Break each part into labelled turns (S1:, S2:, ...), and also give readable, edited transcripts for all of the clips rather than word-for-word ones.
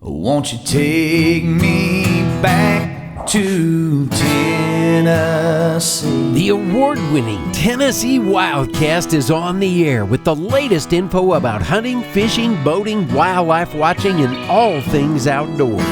S1: Won't you take me back to Tennessee?
S2: The award-winning Tennessee WildCast is on the air with the latest info about hunting, fishing, boating, wildlife watching, and all things outdoors.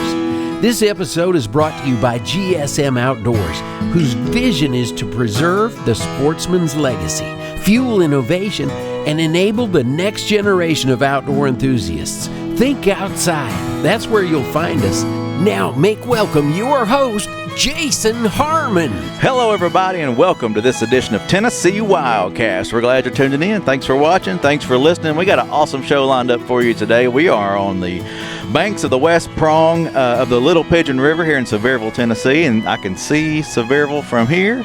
S2: This episode is brought to you by GSM Outdoors, whose vision is to preserve the sportsman's legacy, fuel innovation, and enable the next generation of outdoor enthusiasts. Think outside. That's where you'll find us. Now, make welcome your host, Jason Harmon.
S3: Hello, everybody, and welcome to this edition of Tennessee WildCast. We're glad you're tuning in. Thanks for watching. Thanks for listening. We got an awesome show lined up for you today. We are on the banks of the west prong of the Little Pigeon River here in Sevierville, Tennessee, and I can see Sevierville from here,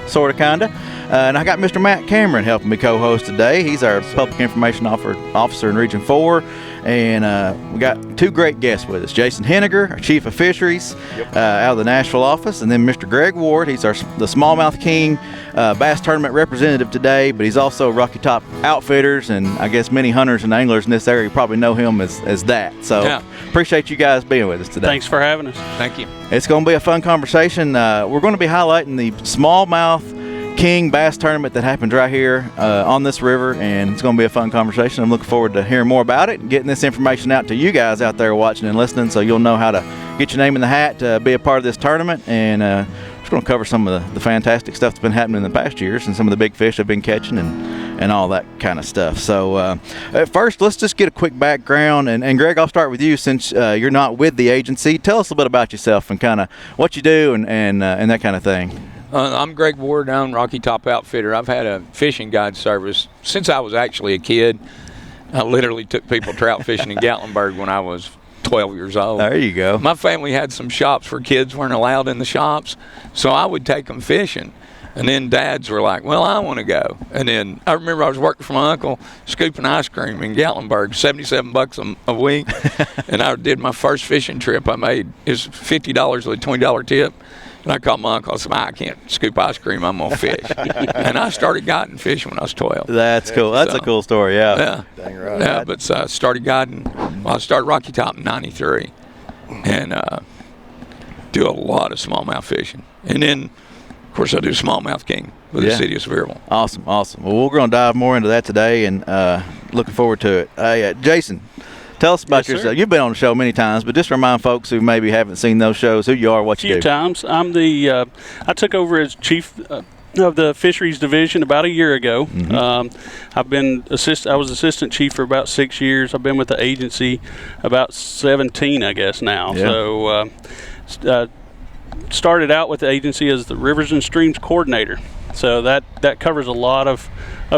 S3: sort of, kind of. And I got Mr. Matt Cameron helping me co-host today. He's our Public Information Officer in Region 4. And we got two great guests with us. Jason Henegar, our Chief of Fisheries out of the Nashville office. And then Mr. Greg Ward, he's the Smallmouth King Bass Tournament representative today, but he's also Rocky Top Outfitters, and I guess many hunters and anglers in this area probably know him as that. So appreciate you guys being with us today.
S4: Thanks for having us.
S5: Thank you.
S3: It's going to be a fun conversation. We're going to be highlighting the Smallmouth King Bass Tournament that happens right here on this river, and it's going to be a fun conversation. I'm looking forward to hearing more about it and getting this information out to you guys out there watching and listening, so you'll know how to get your name in the hat to be a part of this tournament. And we're going to cover some of the fantastic stuff that's been happening in the past years and some of the big fish I've been catching and all that kind of stuff. So at first, let's just get a quick background. And Greg, I'll start with you since you're not with the agency. Tell us a little bit about yourself and kind of what you do and that kind of thing.
S5: I'm Greg Ward. I'm Rocky Top Outfitter. I've had a fishing guide service since I was actually a kid. I literally took people trout fishing in Gatlinburg when I was 12 years old.
S3: There you go.
S5: My family had some shops where kids weren't allowed in the shops, so I would take them fishing. And then dads were like, well, I want to go. And then I remember I was working for my uncle scooping ice cream in Gatlinburg, $77 a week. And I did my first fishing trip I made. It was $50 with a $20 tip. And I called my uncle. I said, I can't scoop ice cream. I'm going to fish. And I started guiding fishing when I was 12.
S3: That's cool. That's a cool story, yeah.
S5: Dang right. Yeah, but I started guiding. Well, I started Rocky Top in 93 and do a lot of smallmouth fishing. And then, of course, I do Smallmouth King with the city of Sevierville.
S3: Awesome. Well, we're going to dive more into that today and looking forward to it. Jason, tell us about yourself. You've been on the show many times, but just remind folks who maybe haven't seen those shows who you are, what you do.
S4: A few times. I'm I took over as chief of the fisheries division about a year ago. Mm-hmm. I was assistant chief for about 6 years. I've been with the agency about 17, I guess now. Yeah. So started out with the agency as the Rivers and Streams coordinator. So that covers a lot of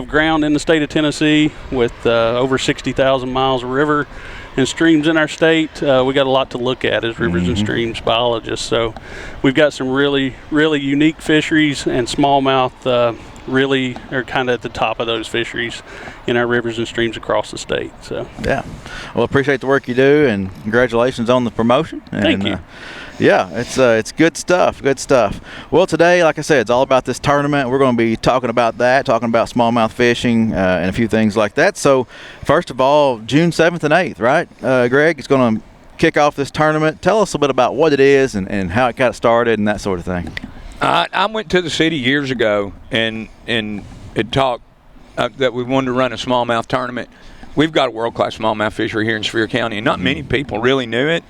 S4: ground in the state of Tennessee with over 60,000 miles of river and streams in our state. We got a lot to look at as rivers and streams biologists. So we've got some really, really unique fisheries, and smallmouth really are kind of at the top of those fisheries in our rivers and streams across the state. So
S3: yeah, well, appreciate the work you do, and congratulations on the promotion.
S4: Thank you.
S3: Yeah, it's good stuff. Well, today, like I said, it's all about this tournament. We're going to be talking about smallmouth fishing and a few things like that. So, first of all, June 7th and 8th, right, Greg? It's going to kick off this tournament. Tell us a bit about what it is and how it got started and that sort of thing.
S5: I went to the city years ago and it talked that we wanted to run a smallmouth tournament. We've got a world-class smallmouth fishery here in Sevierville County, and not many people really knew it,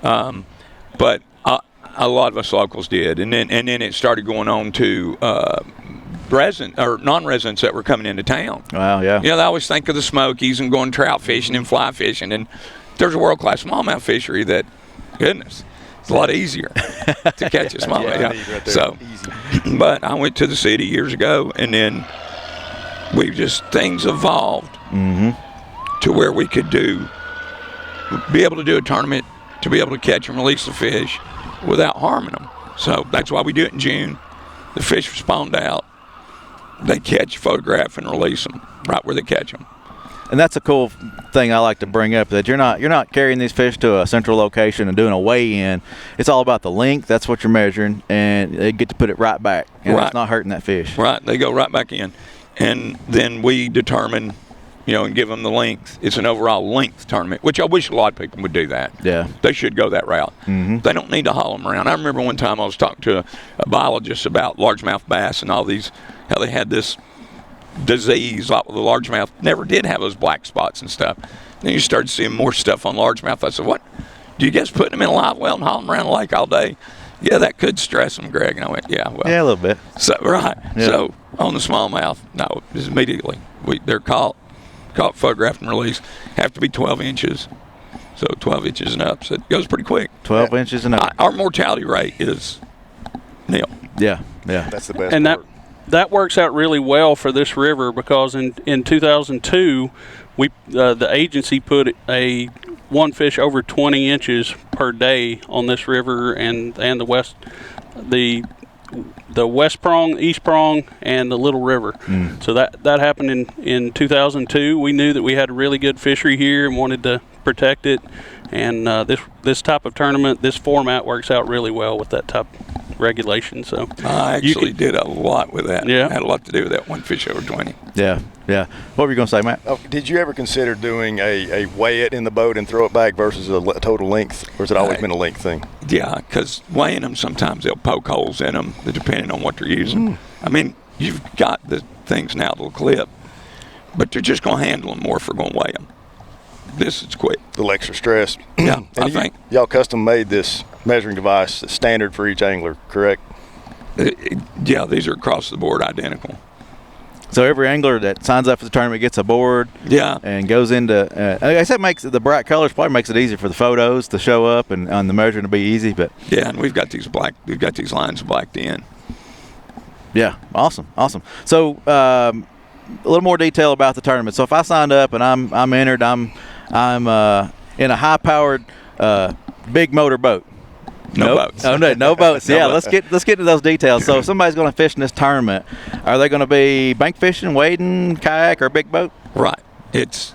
S5: but a lot of us locals did. And then it started going on to non-residents that were coming into town.
S3: Wow, yeah.
S5: They always think of the Smokies and going trout fishing and fly fishing, and there's a world-class smallmouth fishery that, goodness, it's a lot easier to catch a smallmouth. So, but I went to the city years ago, and then things evolved to where we could be able to do a tournament to be able to catch and release the fish without harming them. So that's why we do it in June. The fish spawned out. They catch, photograph, and release them right where they catch them.
S3: And that's a cool thing I like to bring up, that you're not carrying these fish to a central location and doing a weigh-in. It's all about the length. That's what you're measuring, and they get to put it right back. And It's not hurting that fish.
S5: Right. They go right back in. And then we determine and give them the length. It's an overall length tournament, which I wish a lot of people would do that.
S3: Yeah.
S5: They should go that route. They don't need to haul them around. I remember one time I was talking to a biologist about largemouth bass and all these, how they had this disease, like the largemouth never did have those black spots and stuff. Then you started seeing more stuff on largemouth. I said, what? Do you guys put them in a live well and haul them around the lake all day? Yeah, that could stress them, Greg. And I went, yeah, well.
S3: Yeah, a little bit.
S5: So, right.
S3: Yeah.
S5: So, on the smallmouth, no, just immediately. They're caught, photographed, and released. Have to be 12 inches. So, 12 inches and up. So, it goes pretty quick.
S3: 12 inches and up.
S5: Our mortality rate is nil.
S3: Yeah.
S6: That's the best
S4: And
S6: part.
S4: that works out really well for this river, because in 2002, the agency put one fish over 20 inches per day on this river, and the west prong, east prong, and the Little River. So that happened in 2002. We knew that we had a really good fishery here and wanted to protect it, and this type of tournament, this format works out really well with that type of regulation. So
S5: I actually did a lot with that.
S4: Yeah.
S5: Had a lot to do with that one fish over 20.
S3: Yeah. What were you going to say, Matt?
S6: Oh, did you ever consider doing a weigh it in the boat and throw it back versus a total length, or has it always been a length thing?
S5: Yeah, because weighing them, sometimes they'll poke holes in them, depending on what they're using. I mean, you've got the things now that'll clip, but they're just going to handle them more if we're going to weigh them. This is quick.
S6: A little extra stress.
S5: Yeah, I
S6: And
S5: think.
S6: y'all custom made this measuring device that's standard for each angler, correct?
S5: Yeah, these are across the board identical.
S3: So every angler that signs up for the tournament gets a board.
S5: Yeah.
S3: And goes into. I guess that makes the bright colors probably makes it easier for the photos to show up and on the measuring to be easy. But
S5: Yeah, and we've got these lines blacked in.
S3: yeah, awesome. So a little more detail about the tournament. So if I signed up and I'm entered, I'm in a high-powered big motor boat.
S5: No boats.
S3: Oh no boats.
S5: No
S3: Yeah,
S5: boats.
S3: let's get into those details. So if somebody's going to fish in this tournament, are they going to be bank fishing, wading, kayak, or big boat?
S5: Right. It's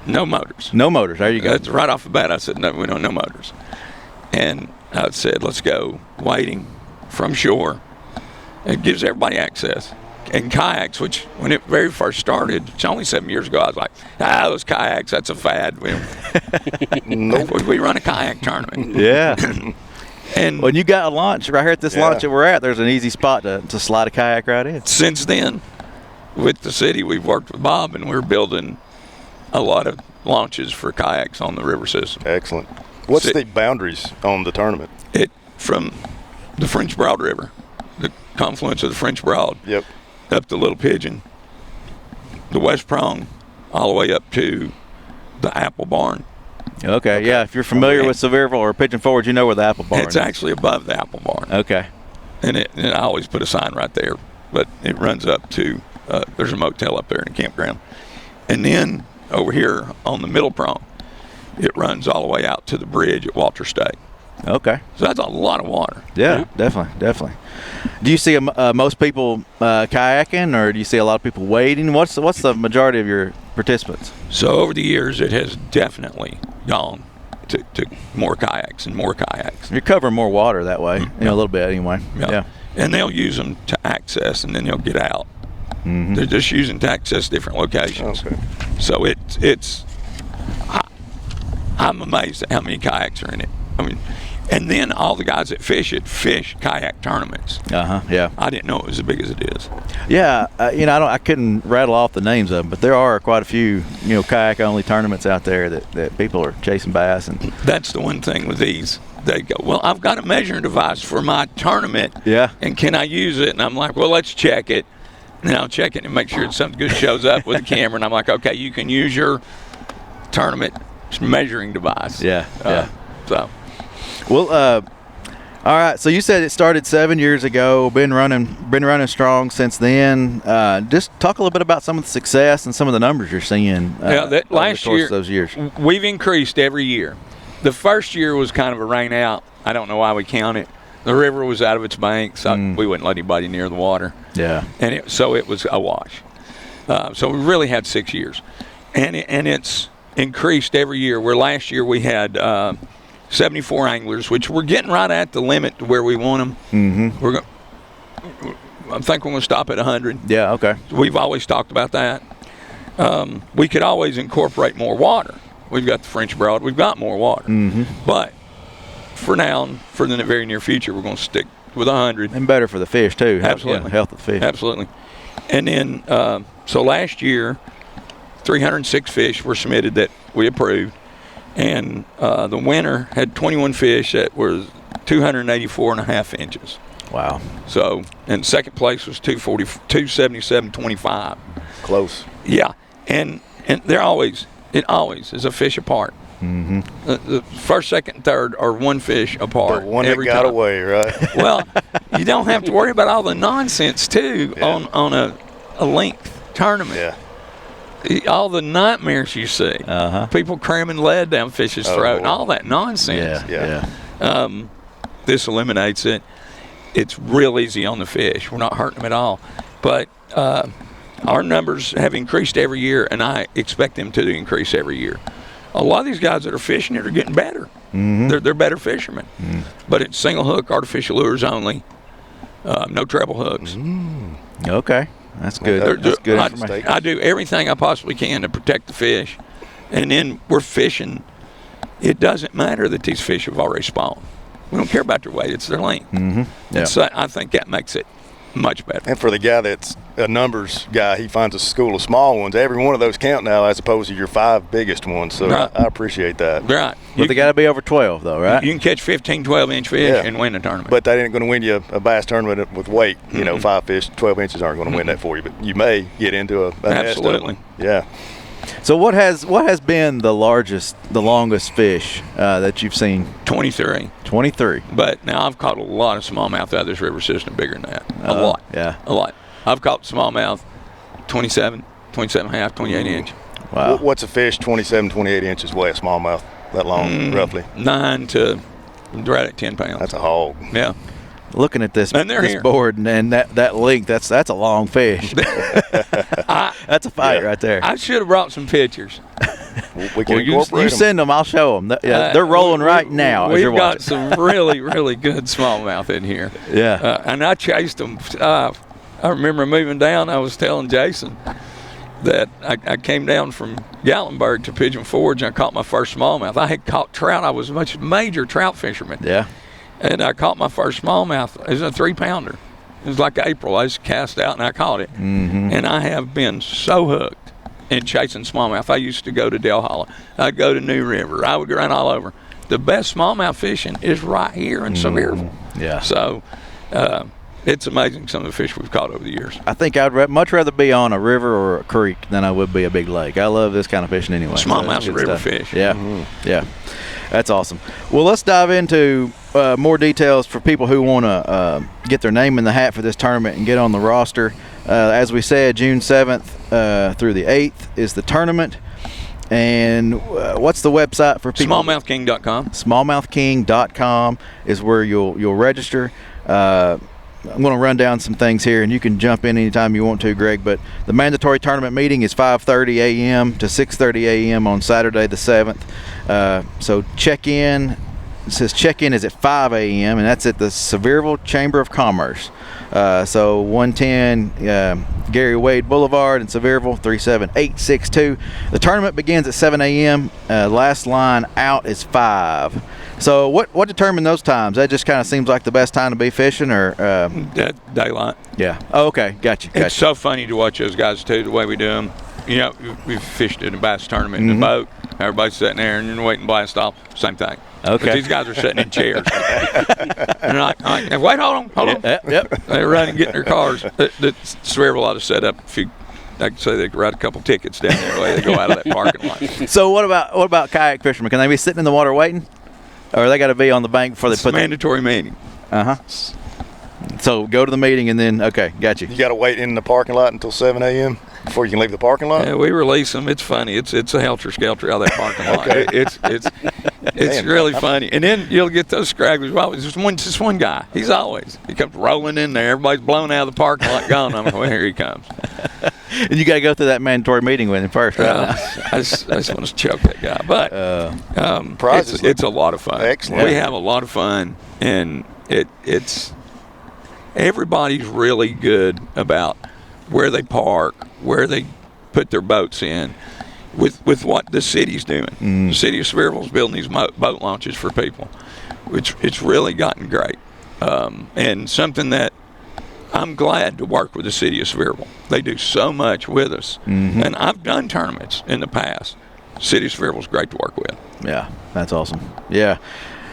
S5: no motors.
S3: No motors. There you go.
S5: That's right off the bat. I said, no, we don't know motors. And I said, let's go wading from shore. It gives everybody access. And kayaks, which when it very first started, it's only 7 years ago, I was like, those kayaks, that's a fad. We run a kayak tournament.
S3: Yeah.
S5: And
S3: When you got a launch right here at this launch that we're at, there's an easy spot to slide a kayak right in.
S5: since then, with the city, we've worked with Bob, and we're building a lot of launches for kayaks on the river system.
S6: Excellent. What's
S5: So-
S6: the boundaries on the tournament?
S5: It from the French Broad River, the confluence of the French Broad,
S6: Yep.
S5: up to Little Pigeon, the West Prong, all the way up to the Apple Barn.
S3: Okay. Yeah. If you're familiar with Sevierville or Pigeon Forge, you know where the Apple Barn
S5: It's
S3: is.
S5: actually above the Apple Barn.
S3: Okay.
S5: And I always put a sign right there, but it runs up to, there's a motel up there in the campground. And then over here on the middle prong, it runs all the way out to the bridge at Walter State.
S3: Okay.
S5: So that's a lot of water.
S3: Yeah, definitely. Do you see most people kayaking, or do you see a lot of people wading? What's the majority of your participants?
S5: So over the years, it has definitely gone to more kayaks and more kayaks.
S3: You're covering more water that way, a little bit anyway. Yeah.
S5: And they'll use them to access, and then they'll get out.
S3: Mm-hmm.
S5: They're just using to access different locations.
S6: Okay.
S5: So I'm amazed at how many kayaks are in it. I mean, and then all the guys that fish it fish kayak tournaments.
S3: Yeah.
S5: I didn't know it was as big as it is.
S3: Yeah. I couldn't rattle off the names of them, but there are quite a few, kayak only tournaments out there that people are chasing bass and.
S5: That's the one thing with these. They go, well, I've got a measuring device for my tournament.
S3: Yeah.
S5: And can I use it? And I'm like, well, let's check it. And I'll check it and make sure something good shows up with the camera. And I'm like, okay, you can use your tournament measuring device.
S3: Yeah.
S5: So.
S3: Well, all right. So you said it started 7 years ago. Been running strong since then. Just talk a little bit about some of the success and some of the numbers you're seeing.
S5: That
S3: over
S5: last
S3: the course
S5: year,
S3: of those years.
S5: we've increased every year. The first year was kind of a rain out. I don't know why we count it. The river was out of its banks. We wouldn't let anybody near the water.
S3: Yeah.
S5: And so it was a wash. So we really had 6 years, and it's increased every year. Where last year we had 74 anglers, which we're getting right at the limit to where we want them. Mm-hmm. I think we're going to stop at 100.
S3: Yeah. Okay.
S5: We've always talked about that. we could always incorporate more water. We've got the French Broad. We've got more water. But for now, for the very near future, we're going to stick with 100.
S3: And better for the fish, too.
S5: Absolutely.
S3: Yeah, health of the fish.
S5: Absolutely. And then, so last year, 306 fish were submitted that we approved. And the winner had 21 fish that were 284.5 inches.
S3: Wow.
S5: So, and second place was 277.25.
S6: Close.
S5: Yeah. And it always is a fish apart. The first, second, and third are one fish apart.
S6: But one
S5: every
S6: that got
S5: time.
S6: away, right?
S5: Well, you don't have to worry about all the nonsense, too, on a length tournament.
S6: Yeah.
S5: All the nightmares you see. People cramming lead down fish's throat and all that nonsense.
S3: Yeah.
S5: This eliminates it. It's real easy on the fish. We're not hurting them at all. But our numbers have increased every year, and I expect them to increase every year. A lot of these guys that are fishing it are getting better. They're better fishermen. But it's single hook, artificial lures only, no treble hooks.
S3: Okay. That's good. That's good information.
S5: I do everything I possibly can to protect the fish. And then we're fishing. It doesn't matter that these fish have already spawned. We don't care about their weight. It's their length.
S3: Yeah.
S5: So I think that makes it much better.
S6: And for the guy that's a numbers guy, he finds a school of small ones. Every one of those count now as opposed to your 5 biggest ones. So
S5: Right.
S6: I appreciate that.
S5: Right.
S3: But they got to be over 12, though, right?
S5: You can catch 15, 12-inch fish
S6: Yeah.
S5: and win a tournament.
S6: But that ain't going to win you a bass tournament with weight. You know, 5 fish, 12 inches aren't going to win that for you. But you may get into a nest of
S5: Absolutely.
S6: them. Yeah.
S3: So what has been the longest fish that you've seen?
S5: 23.
S3: 23.
S5: But now I've caught a lot of smallmouth out of this river system bigger than that. A lot.
S3: Yeah.
S5: A lot. I've caught smallmouth 27, 27 and a half, 28 inch.
S3: Wow.
S6: What's a fish 27, 28 inches weigh a smallmouth that long, roughly?
S5: 9 to right at 10 pounds.
S6: That's a hog.
S5: Yeah.
S3: Looking at this
S5: And they're here.
S3: board and that length, that's a long fish. That's a fight right there.
S5: I should have brought some pictures.
S6: We can
S3: You
S6: incorporate them.
S3: send them, I'll show them. They're rolling right now as you're
S5: We've got
S3: watching.
S5: some really, really good smallmouth in here.
S3: Yeah.
S5: And I chased them. I remember moving down, I was telling Jason that I came down from Gatlinburg to Pigeon Forge and I caught my first smallmouth. I had caught trout. I was a major trout fisherman.
S3: Yeah.
S5: And I caught my first smallmouth. It was a 3-pounder. It was like April. I just cast out and I caught it. And I have been so hooked in chasing smallmouth. I used to go to Del Hollow. I'd go to New River. I would run all over. The best smallmouth fishing is right here in Sevierville.
S3: Yeah.
S5: So it's amazing some of the fish we've caught over the years.
S3: I think I'd much rather be on a river or a creek than I would be a big lake. I love this kind of fishing anyway.
S5: Smallmouth's
S3: So
S5: a
S3: it's good
S5: river
S3: stuff.
S5: fish.
S3: Yeah. Yeah. That's awesome. Well, let's dive into more details for people who want to get their name in the hat for this tournament and get on the roster. As we said, June 7th through the 8th is the tournament. And what's the website for people?
S5: Smallmouthking.com.
S3: Smallmouthking.com is where you'll register. I'm going to run down some things here, and you can jump in anytime you want to, Greg. But the mandatory tournament meeting is 5:30 a.m. to 6:30 a.m. on Saturday the 7th. So check in. It says check-in is at 5 a.m., and that's at the Sevierville Chamber of Commerce. So 110 Gary Wade Boulevard in Sevierville, 37862. The tournament begins at 7 a.m. Last line out is 5. So what determined those times? That just kind of seems like the best time to be fishing, or
S5: Daylight.
S3: yeah. Oh, okay, gotcha.
S5: It's so funny to watch those guys too, the way we do them. You know, we've fished in a bass tournament in a boat. Everybody's sitting there and you're waiting to blast off. Same thing.
S3: Okay.
S5: But these guys are sitting in chairs. And they're like, wait, hold on.
S3: Yep.
S5: They run and get in their cars. The Sevierville ought to set up. If you, like say, they could write a couple tickets down there the way they go out of that parking lot.
S3: So what about kayak fishermen? Can they be sitting in the water waiting, or they got to be on the bank before they
S5: It's
S3: put?
S5: mandatory meeting.
S3: So go to the meeting and then got you.
S6: You got to wait in the parking lot until 7 a.m. before you can leave the parking lot?
S5: Yeah, we release them. It's funny. It's a helter-skelter out of that parking lot. It's really funny. And then you'll get those scragglers. Well, it's just one guy. He comes rolling in there. Everybody's blown out of the parking lot, gone. I'm like, well, here he comes.
S3: And you got to go through that mandatory meeting with him first, right?
S5: I just want to choke that guy. But
S6: Prizes
S5: it's a lot of fun.
S6: Excellent.
S5: We have a lot of fun, and it's everybody's really good about where they park, where they put their boats in with what the city's doing. The city of Sevierville is building these boat launches for people, which it's really gotten great. And something that I'm glad to work with the city of Sevierville. They do so much with us. And I've done tournaments in the past. City of Sevierville is great to work with.
S3: Yeah, that's awesome. Yeah,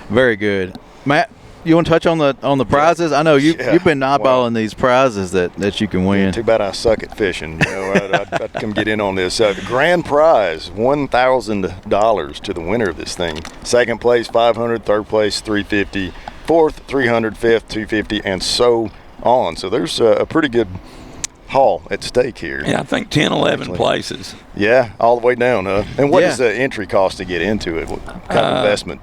S3: very good. Matt, you want to touch on the prizes? I know you've been eyeballing these prizes that you can win.
S6: Too bad I suck at fishing. You know, I'd come get in on this. The grand prize, $1,000 to the winner of this thing. Second place, $500. Third place, $350. Fourth, $300. Fifth, $250, and so on. So there's a pretty good haul at stake here.
S5: Yeah, I think 10, 11 places.
S6: Yeah, all the way down. And what is the entry cost to get into it? What kind of investment?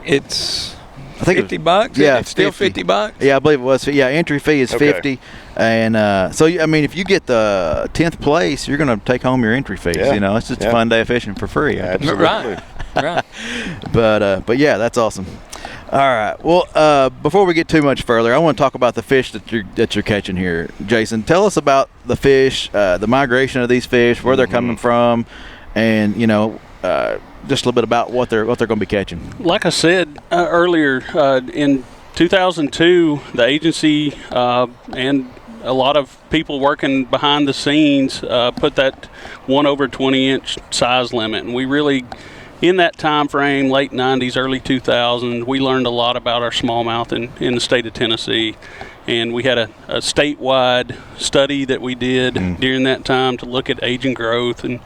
S5: It's
S3: I think
S5: $50.
S3: Yeah,
S5: it's still $50.
S3: Yeah, I believe it was. Yeah, entry fee is $50, and so I mean, if you get the 10th place, you're going to take home your entry fees.
S6: Yeah.
S3: You know, it's just a fun day of fishing for free.
S6: Absolutely.
S5: Right.
S3: But yeah, that's awesome. All right. Well, before we get too much further, I want to talk about the fish that you're catching here. Jason, tell us about the fish, the migration of these fish, where they're coming from, and just a little bit about what they're going to be catching.
S4: Like I said earlier, in 2002, the agency and a lot of people working behind the scenes put that 1/20-inch size limit, and we really, in that time frame, late 90s, early 2000s, we learned a lot about our smallmouth in the state of Tennessee. And we had a statewide study that we did during that time to look at age and growth and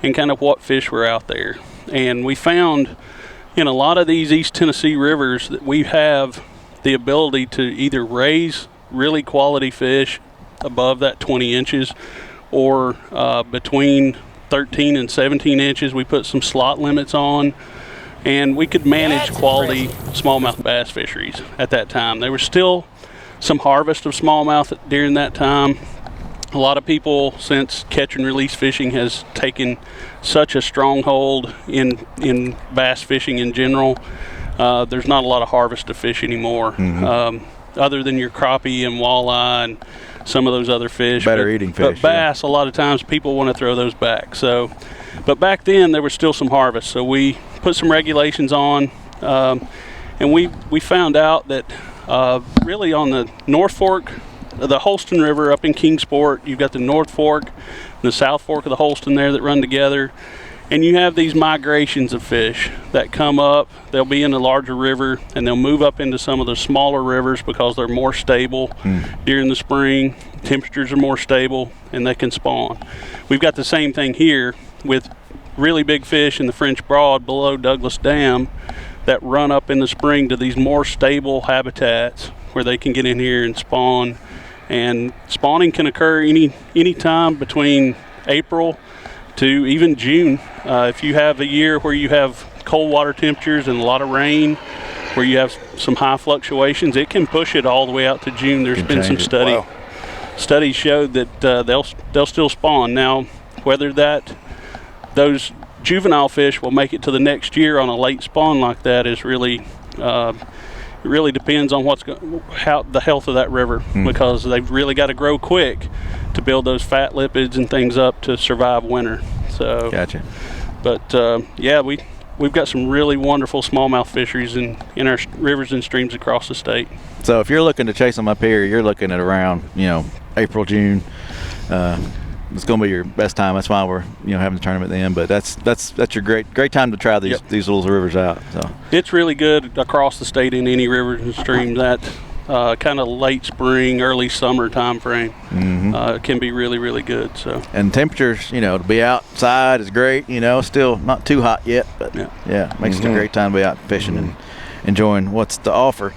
S4: kind of what fish were out there. And we found in a lot of these East Tennessee rivers that we have the ability to either raise really quality fish above that 20 inches or between 13 and 17 inches. We put some slot limits on, and we could manage quality smallmouth bass fisheries at that time. There was still some harvest of smallmouth during that time. A lot of people, since catch and release fishing has taken such a stronghold in bass fishing in general, there's not a lot of harvest of fish anymore, other than your crappie and walleye and some of those other fish.
S3: Better eating fish.
S4: But bass, a lot of times people want to throw those back. So, but back then there was still some harvest. So we put some regulations on, and we found out that really on the North Fork of the Holston River up in Kingsport, you've got the North Fork and the South Fork of the Holston there that run together. And you have these migrations of fish that come up. They'll be in the larger river, and they'll move up into some of the smaller rivers because they're more stable during the spring. Temperatures are more stable, and they can spawn. We've got the same thing here with really big fish in the French Broad below Douglas Dam that run up in the spring to these more stable habitats where they can get in here and spawn. And spawning can occur any time between April to even June. If you have a year where you have cold water temperatures and a lot of rain, where you have some high fluctuations, it can push it all the way out to June. There's been some studies showed that they'll still spawn. Now, whether those juvenile fish will make it to the next year on a late spawn like that is really it really depends on how the health of that river, because they've really got to grow quick to build those fat lipids and things up to survive winter. So,
S3: gotcha.
S4: But yeah, we've got some really wonderful smallmouth fisheries in our rivers and streams across the state.
S3: So if you're looking to chase them up here, you're looking at around April, June. It's going to be your best time. That's why we're having the tournament then. But that's your great time to try these little rivers out. So
S4: it's really good across the state in any rivers and streams. That kind of late spring, early summer time frame can be really, really good. So,
S3: and temperatures, to be outside is great. Still not too hot yet, but makes it a great time to be out fishing and enjoying what's to offer.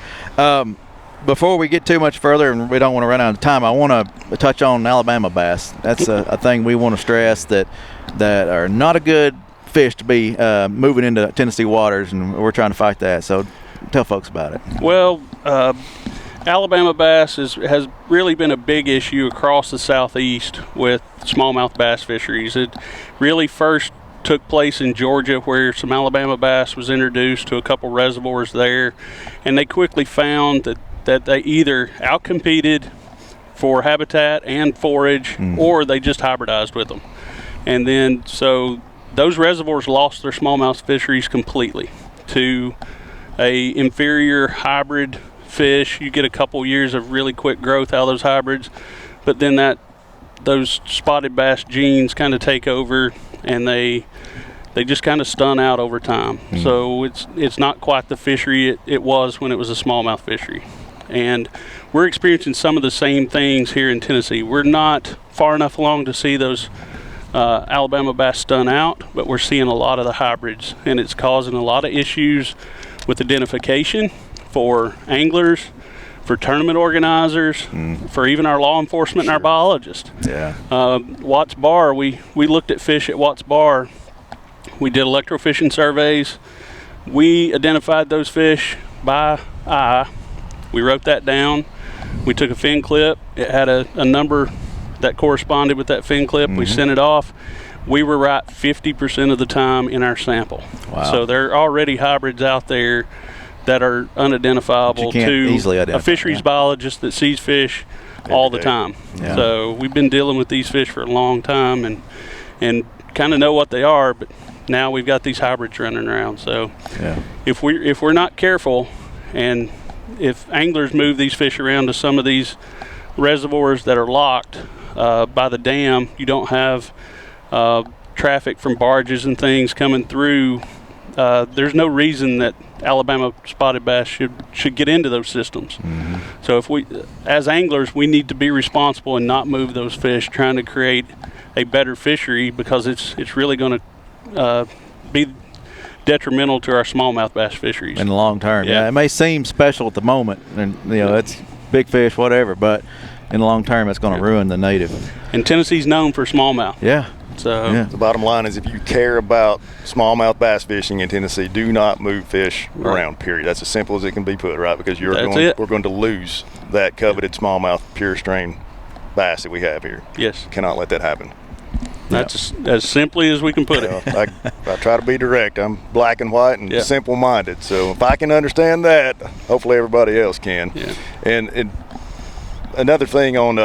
S3: Before we get too much further, and we don't want to run out of time, I want to touch on Alabama bass. That's a thing we want to stress that are not a good fish to be moving into Tennessee waters, and we're trying to fight that. So tell folks about it.
S4: Well, Alabama bass has really been a big issue across the southeast with smallmouth bass fisheries. It really first took place in Georgia, where some Alabama bass was introduced to a couple reservoirs there, and they quickly found that they either outcompeted for habitat and forage, or they just hybridized with them. And then, so those reservoirs lost their smallmouth fisheries completely to a inferior hybrid fish. You get a couple years of really quick growth out of those hybrids, but then those spotted bass genes kind of take over, and they just kind of stun out over time. So it's not quite the fishery it was when it was a smallmouth fishery. And we're experiencing some of the same things here in Tennessee. We're not far enough along to see those Alabama bass stun out, but we're seeing a lot of the hybrids, and it's causing a lot of issues with identification for anglers, for tournament organizers, for even our law enforcement and our biologists.
S3: Yeah.
S4: Watts Bar, we looked at fish at Watts Bar. We did electrofishing surveys. We identified those fish by eye. We wrote that down. We took a fin clip. It had a number that corresponded with that fin clip. We sent it off. We were right 50% of the time in our sample.
S3: Wow.
S4: So there are already hybrids out there that are unidentifiable to a fisheries biologist that sees fish all the time.
S3: Yeah.
S4: So we've been dealing with these fish for a long time and kind of know what they are, but now we've got these hybrids running around. So if we're not careful, and if anglers move these fish around to some of these reservoirs that are locked by the dam, you don't have traffic from barges and things coming through. There's no reason that Alabama spotted bass should get into those systems. So if we, as anglers, we need to be responsible and not move those fish, trying to create a better fishery, because it's really going to be detrimental to our smallmouth bass fisheries
S3: in the long term.
S4: Yeah.
S3: It may seem special at the moment, and it's big fish, whatever, but in the long term, it's going to ruin the native.
S4: And Tennessee's known for smallmouth.
S3: Yeah.
S4: So
S6: The bottom line is, if you care about smallmouth bass fishing in Tennessee, do not move fish around, period. That's as simple as it can be put, right? Because we're going to lose that coveted smallmouth pure strain bass that we have here.
S4: Yes.
S6: Cannot let that happen.
S4: That's as simply as we can put it.
S6: I try to be direct. I'm black and white and simple-minded. So if I can understand that, hopefully everybody else can.
S4: Yeah.
S6: And another thing on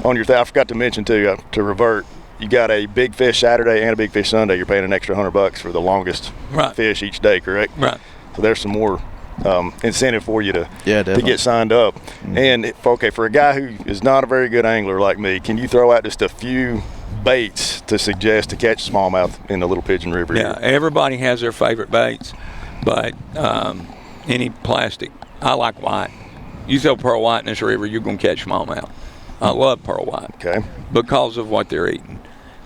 S6: your I forgot to mention too, to revert, you got a big fish Saturday and a big fish Sunday. You're paying an extra $100 for the longest fish each day, correct?
S5: Right.
S6: So there's some more incentive for you to get signed up. And for a guy who is not a very good angler like me, can you throw out just a few baits to suggest to catch smallmouth in the Little Pigeon River?
S5: Yeah, everybody has their favorite baits, but any plastic. I like white. You throw pearl white in this river, you're going to catch smallmouth. I love pearl white because of what they're eating.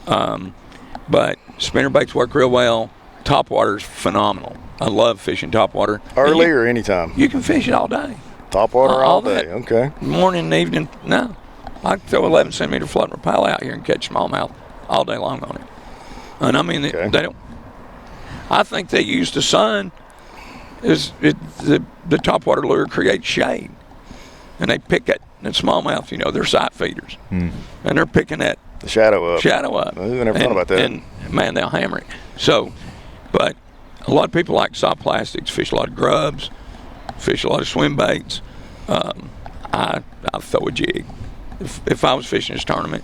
S5: But spinner baits work real well. Topwater's phenomenal. I love fishing topwater.
S6: Early or anytime?
S5: You can fish it all day.
S6: Topwater all day, okay.
S5: Morning and evening, no. I can throw 11 centimeter floating repel out here and catch smallmouth all day long on it. And I mean, they don't. I think they use the sun. The topwater lure creates shade, and they pick at the smallmouth. They're sight feeders, and they're picking at
S6: the shadow up.
S5: I
S6: never thought about that.
S5: And man, they'll hammer it. So, but a lot of people like soft plastics, fish a lot of grubs, fish a lot of swim baits. I throw a jig. If I was fishing this tournament,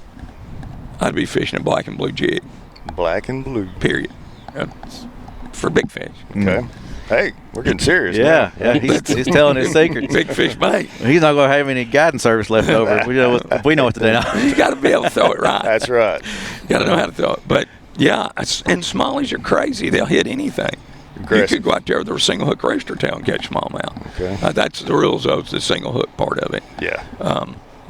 S5: I'd be fishing a black and blue jig.
S6: Black and blue.
S5: Period. For big fish.
S6: Okay. Hey, we're getting serious.
S3: Yeah. He's telling his secrets.
S5: Big fish bait.
S3: He's not going to have any guidance service left over. We know what to do now.
S5: You got to be able to throw it right.
S6: That's right.
S5: You got to know how to throw it. But yeah, and smallies are crazy. They'll hit anything. You could go out there with a single hook rooster tail and catch smallmouth.
S6: Okay.
S5: That's the rules of the single hook part of it.
S6: Yeah.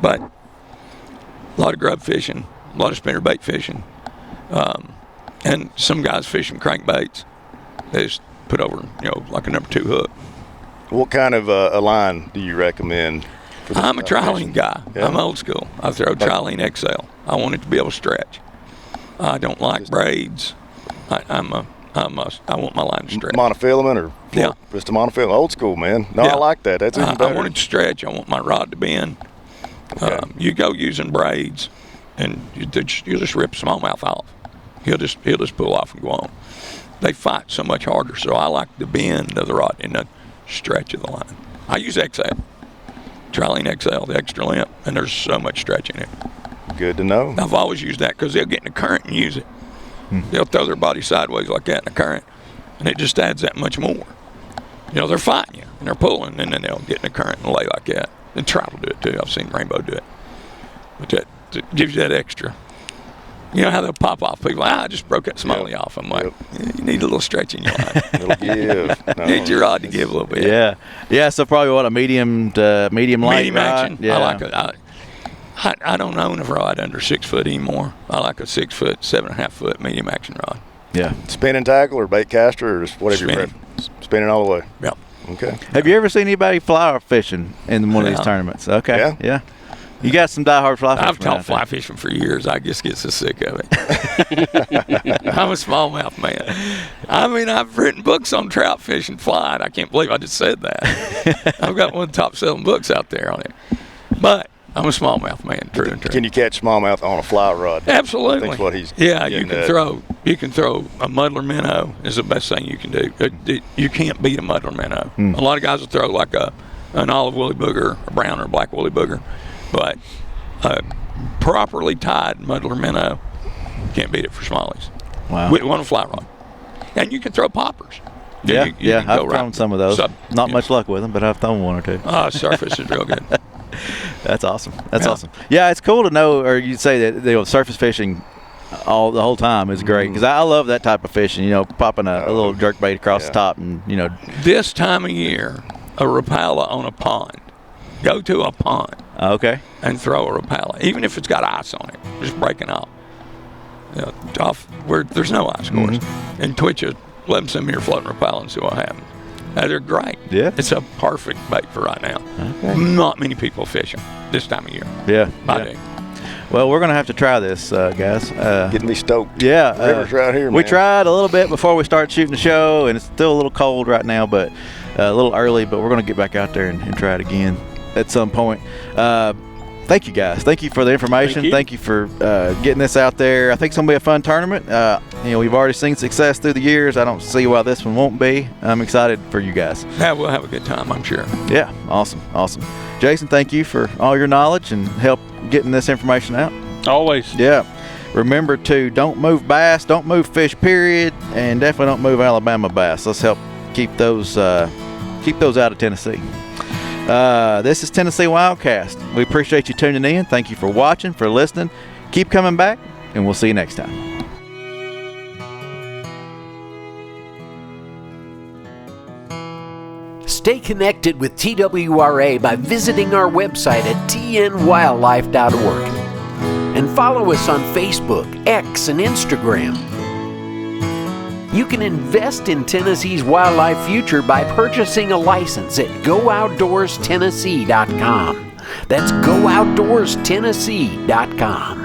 S5: But a lot of grub fishing, a lot of spinnerbait fishing, and some guys fishing crankbaits. They just put over, like a number 2 hook.
S6: What kind of a line do you recommend?
S5: I'm a trilene guy. Yeah. I'm old school. I throw trilene XL. I want it to be able to stretch. I don't like braids. I want my line to stretch.
S6: Monofilament or just a monofilament? Old school, man. No, I like that. That's even better.
S5: I want it to stretch. I want my rod to bend. Okay. You go using braids, and you just rip smallmouth off. He'll just pull off and go on. They fight so much harder, so I like the bend of the rod and the stretch of the line. I use XL, trilene XL, the extra length, and there's so much stretch in it.
S6: Good to know.
S5: I've always used that because they'll get in the current and use it. They'll throw their body sideways like that in the current, and it just adds that much more. They're fighting you, and they're pulling, and then they'll get in the current and lay like that. And trout will do it, too. I've seen rainbow do it. But that gives you that extra. You know how they'll pop off? People, I just broke that smallie off. I'm like, you need a little stretch in your line.
S6: It'll give.
S5: You need your rod to give a little bit.
S3: Yeah. So probably what, a medium light
S5: Medium
S3: rod?
S5: action.
S3: Yeah.
S5: I like it. I don't own a rod under 6 foot anymore. I like a 6 foot, 7.5 foot medium action rod.
S3: Yeah.
S6: Spinning tackle or bait caster or just whatever your preference? Spinning all the way.
S5: Yep.
S6: Okay.
S3: Have you ever seen anybody fly fishing in one of these tournaments? Okay. Yeah. You got some diehard fly fishing.
S5: I've taught fly fishing for years. I just get so sick of it. I'm a smallmouth man. I mean, I've written books on trout fishing flying. I can't believe I just said that. I've got one of the top selling books out there on it. But I'm a smallmouth man, true and true.
S6: Can you catch smallmouth on a fly rod?
S5: Absolutely.
S6: That's what he's
S5: you can throw a muddler minnow is the best thing you can do. You can't beat a muddler minnow. A lot of guys will throw like an olive woolly booger, a brown or a black woolly booger, but a properly tied muddler minnow can't beat it for smallies.
S3: Wow.
S5: With one fly rod, and you can throw poppers.
S3: I've thrown some of those. Not much luck with them, but I've thrown one or two.
S5: Surface is real good.
S3: That's awesome. That's awesome. Yeah, it's cool to know, or you say that surface fishing the whole time is great, because I love that type of fishing. Popping a little jerk bait across the top, and
S5: This time of year, a Rapala on a pond. Go to a pond.
S3: Okay.
S5: And throw a Rapala, even if it's got ice on it, just breaking off. Off where there's no ice, of course, and twitch a 11 centimeter floating Rapala and see what happens. They're great.
S3: Yeah.
S5: It's a perfect bait for right now. Okay. Not many people fishing this time of year.
S3: Yeah.
S5: I do.
S3: Well, we're going to have to try this, guys.
S6: Getting me stoked.
S3: Yeah.
S6: River's right here, man.
S3: We tried a little bit before we started shooting the show, and it's still a little cold right now, but a little early, but we're going to get back out there and try it again at some point. Thank you, guys. Thank you for the information. Thank you for getting this out there. I think it's going to be a fun tournament. We've already seen success through the years. I don't see why this one won't be. I'm excited for you guys.
S5: Yeah, we'll have a good time, I'm sure.
S3: Yeah, awesome. Jason, thank you for all your knowledge and help getting this information out.
S4: Always.
S3: Yeah. Remember to don't move bass, don't move fish, period, and definitely don't move Alabama bass. Let's help keep those out of Tennessee. This is Tennessee WildCast. We appreciate you tuning in. Thank you for watching, for listening. Keep coming back, and we'll see you next time.
S2: Stay connected with TWRA by visiting our website at tnwildlife.org and follow us on Facebook, X, and Instagram. You can invest in Tennessee's wildlife future by purchasing a license at GoOutdoorsTennessee.com. That's GoOutdoorsTennessee.com.